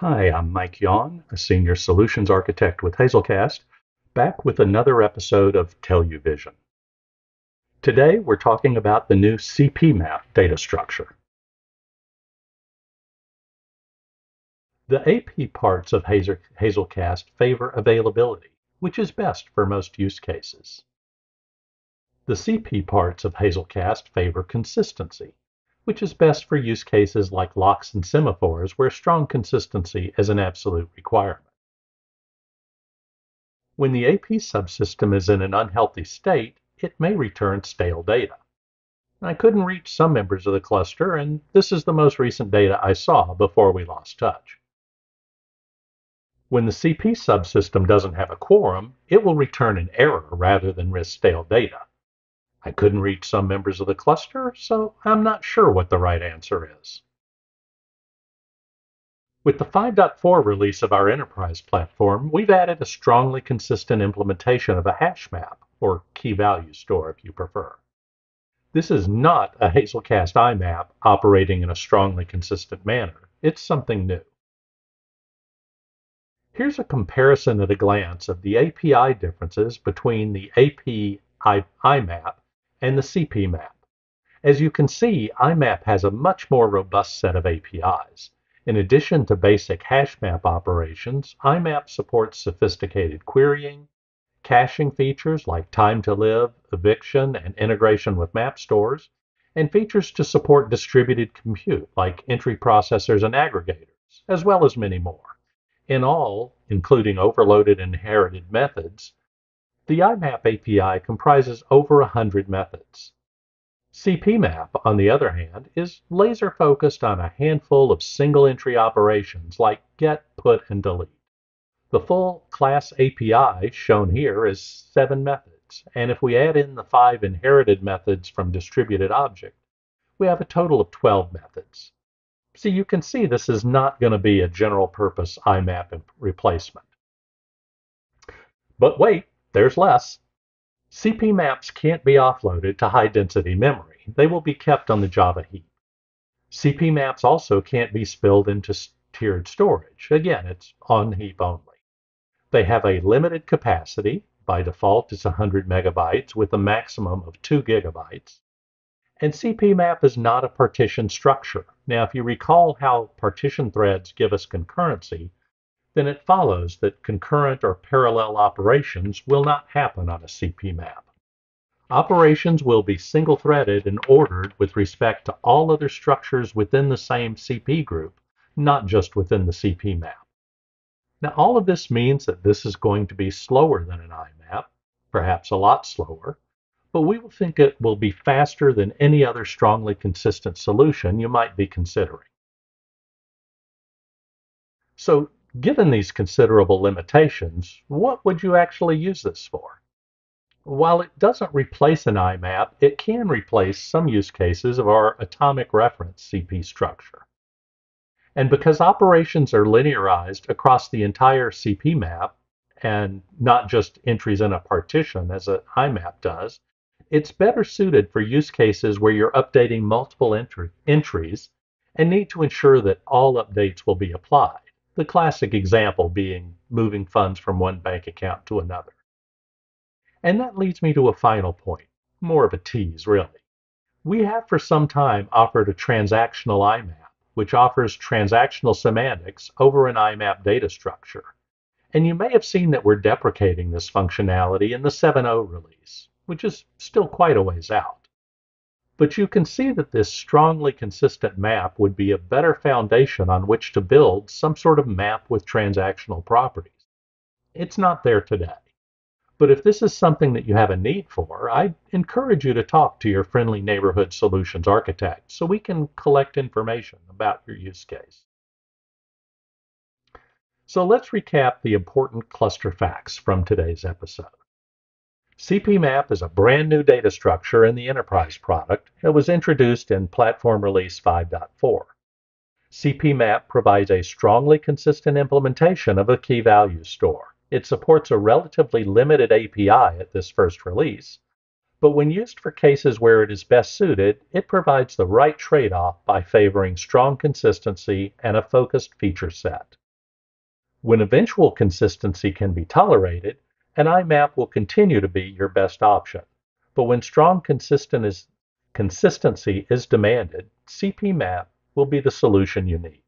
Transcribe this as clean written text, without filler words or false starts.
Hi, I'm Mike Yawn, a Senior Solutions Architect with Hazelcast, back with another episode of TelUvision. Today, we're talking about the new CPMap data structure. The AP parts of Hazelcast favor availability, which is best for most use cases. The CP parts of Hazelcast favor consistency, which is best for use cases like locks and semaphores where strong consistency is an absolute requirement. When the AP subsystem is in an unhealthy state, it may return stale data. I couldn't reach some members of the cluster, and this is the most recent data I saw before we lost touch. When the CP subsystem doesn't have a quorum, it will return an error rather than risk stale data. I couldn't reach some members of the cluster, so I'm not sure what the right answer is. With the 5.4 release of our enterprise platform, we've added a strongly consistent implementation of a HashMap, or key value store if you prefer. This is not a Hazelcast IMap operating in a strongly consistent manner. It's something new. Here's a comparison at a glance of the API differences between the AP IMap and the CPMap. As you can see, IMap has a much more robust set of APIs. In addition to basic HashMap operations, IMap supports sophisticated querying, caching features like time to live, eviction, and integration with map stores, and features to support distributed compute like entry processors and aggregators, as well as many more. In all, including overloaded and inherited methods, the IMap API comprises over 100 methods. CPMap, on the other hand, is laser focused on a handful of single entry operations like get, put, and delete. The full class API shown here is 7 methods, and if we add in the 5 inherited methods from distributed object, we have a total of 12 methods. So you can see this is not going to be a general purpose IMap replacement. But wait, there's less. CP maps can't be offloaded to high-density memory. They will be kept on the Java heap. CP maps also can't be spilled into tiered storage. Again, it's on heap only. They have a limited capacity. By default, it's 100 megabytes with a maximum of 2 gigabytes. And CPMap is not a partition structure. Now, if you recall how partition threads give us concurrency, then it follows that concurrent or parallel operations will not happen on a CPMap. Operations will be single-threaded and ordered with respect to all other structures within the same CP group, not just within the CPMap. Now, all of this means that this is going to be slower than an IMap, perhaps a lot slower, but we will think it will be faster than any other strongly consistent solution you might be considering. So, given these considerable limitations, what would you actually use this for? While it doesn't replace an IMap, it can replace some use cases of our atomic reference CP structure. And because operations are linearized across the entire CP map, and not just entries in a partition as an IMap does, it's better suited for use cases where you're updating multiple entries and need to ensure that all updates will be applied. The classic example being moving funds from one bank account to another. And that leads me to a final point, more of a tease, really. We have for some time offered a transactional IMap, which offers transactional semantics over an IMap data structure. And you may have seen that we're deprecating this functionality in the 7.0 release, which is still quite a ways out. But you can see that this strongly consistent map would be a better foundation on which to build some sort of map with transactional properties. It's not there today. But if this is something that you have a need for, I'd encourage you to talk to your friendly neighborhood solutions architect so we can collect information about your use case. So let's recap the important cluster facts from today's episode. CPMap is a brand new data structure in the enterprise product that was introduced in Platform Release 5.4. CPMap provides a strongly consistent implementation of a key value store. It supports a relatively limited API at this first release, but when used for cases where it is best suited, it provides the right trade-off by favoring strong consistency and a focused feature set. When eventual consistency can be tolerated, an IMap will continue to be your best option. But when strong consistency is demanded, CPMap will be the solution you need.